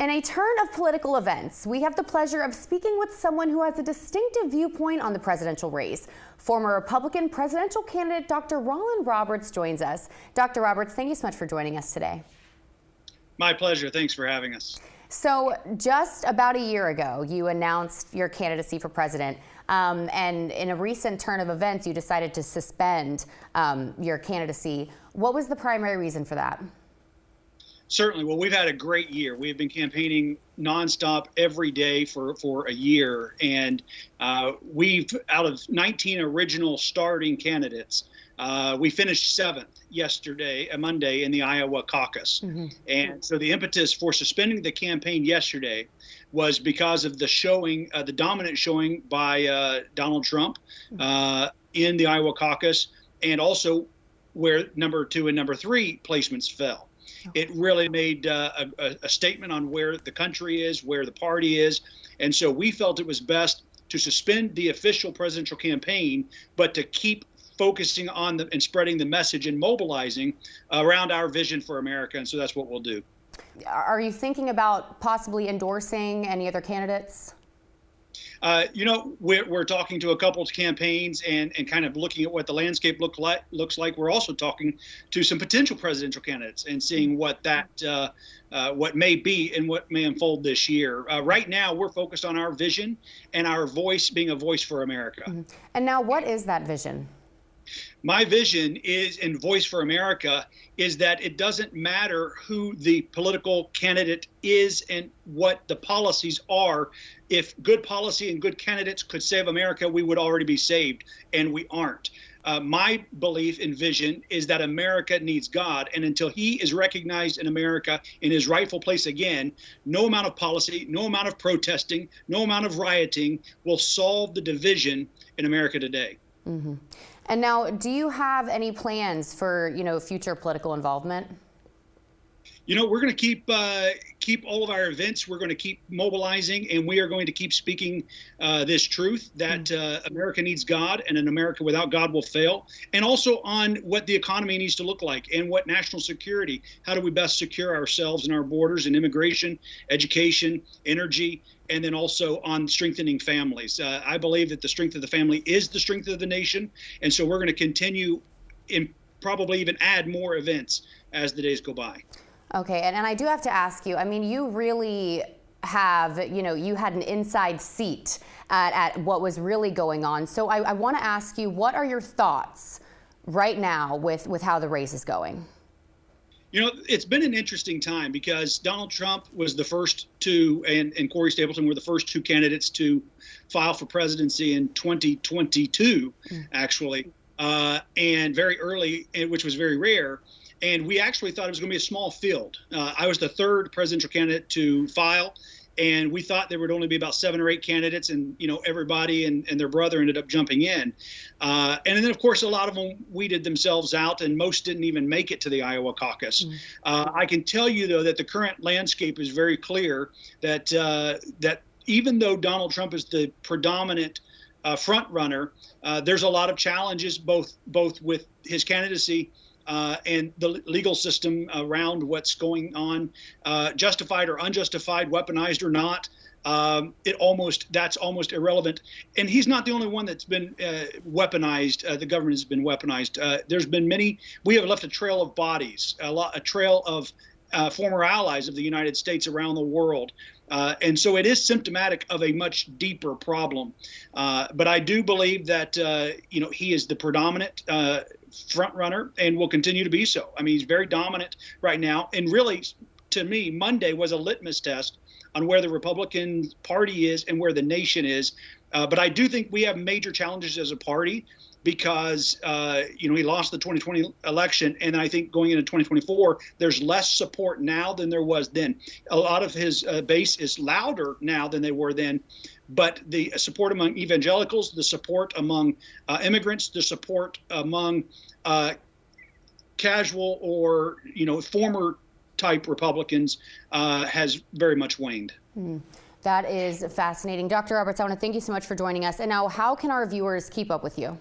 In a turn of political events, we have the pleasure of speaking with someone who has a distinctive viewpoint on the presidential race. Former Republican presidential candidate Dr. Rollan Roberts joins us. Dr. Roberts, thank you so much for joining us today. My pleasure. Thanks for having us. So just about a year ago, you announced your candidacy for president. And in a recent turn of events, you decided to suspend your candidacy. What was the primary reason for that? Certainly. Well, we've had a great year. We've been campaigning nonstop every day for a year. And we've, out of 19 original starting candidates, we finished 7th yesterday, Monday, in the Iowa caucus. And so the impetus for suspending the campaign yesterday was because of the showing, the dominant showing by Donald Trump in the Iowa caucus, and also where number 2 and number 3 placements fell. It really made a statement on where the country is, where the party is. And so we felt it was best to suspend the official presidential campaign, but to keep focusing on and spreading the message and mobilizing around our vision for America. And so that's what we'll do. Are you thinking about possibly endorsing any other candidates? You know, we're talking to a couple of campaigns and kind of looking at what the landscape looks like. We're also talking to some potential presidential candidates and seeing what what may be and what may unfold this year. Right now, we're focused on our vision and our voice being a voice for America. And now, what is that vision? My vision is, and Voice for America, is that it doesn't matter who the political candidate is and what the policies are. If good policy and good candidates could save America, we would already be saved, and we aren't. My belief and vision is that America needs God, and until he is recognized in America in his rightful place again, no amount of policy, no amount of protesting, no amount of rioting will solve the division in America today. And now, do you have any plans for, future political involvement? You know, we're going to keep all of our events. We're going to keep mobilizing, and we are going to keep speaking this truth that America needs God, and an America without God will fail. And also on what the economy needs to look like and what national security. How do we best secure ourselves and our borders and immigration, education, energy, and then also on strengthening families. I believe that the strength of the family is the strength of the nation, and so we're going to continue and probably even add more events as the days go by. Okay, and I do have to ask you, I mean, you really have, you had an inside seat at what was really going on. So I want to ask you, what are your thoughts right now with how the race is going? You know, it's been an interesting time because Donald Trump was the first to, and Corey Stapleton were the first 2 candidates to file for presidency in 2022, actually, and very early, which was very rare. And we actually thought it was going to be a small field. I was the 3rd presidential candidate to file, and we thought there would only be about 7 or 8 candidates, and everybody and their brother ended up jumping in. And then, of course, a lot of them weeded themselves out, and most didn't even make it to the Iowa caucus. I can tell you, though, that the current landscape is very clear that that even though Donald Trump is the predominant front runner, there's a lot of challenges both with his candidacy and the legal system around what's going on, justified or unjustified, weaponized or not. That's almost irrelevant. And he's not the only one that's been weaponized. The government has been weaponized. There's been many. We have left a trail of bodies, a trail of former allies of the United States around the world. And so it is symptomatic of a much deeper problem. But I do believe that, he is the predominant front runner and will continue to be so. I mean, he's very dominant right now. And really, to me, Monday was a litmus test on where the Republican Party is and where the nation is. But I do think we have major challenges as a party because, he lost the 2020 election. And I think going into 2024, there's less support now than there was then. A lot of his base is louder now than they were then. But the support among evangelicals, the support among immigrants, the support among casual or, former type Republicans has very much waned. That is fascinating. Dr. Roberts, I want to thank you so much for joining us. And now, how can our viewers keep up with you?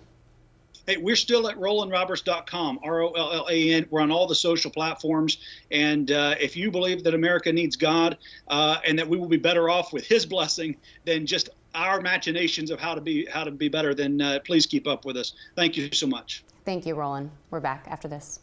Hey, we're still at RollanRoberts.com, ROLLAN. We're on all the social platforms. And if you believe that America needs God and that we will be better off with his blessing than just our machinations of how to be better, then please keep up with us. Thank you so much. Thank you, Rollan. We're back after this.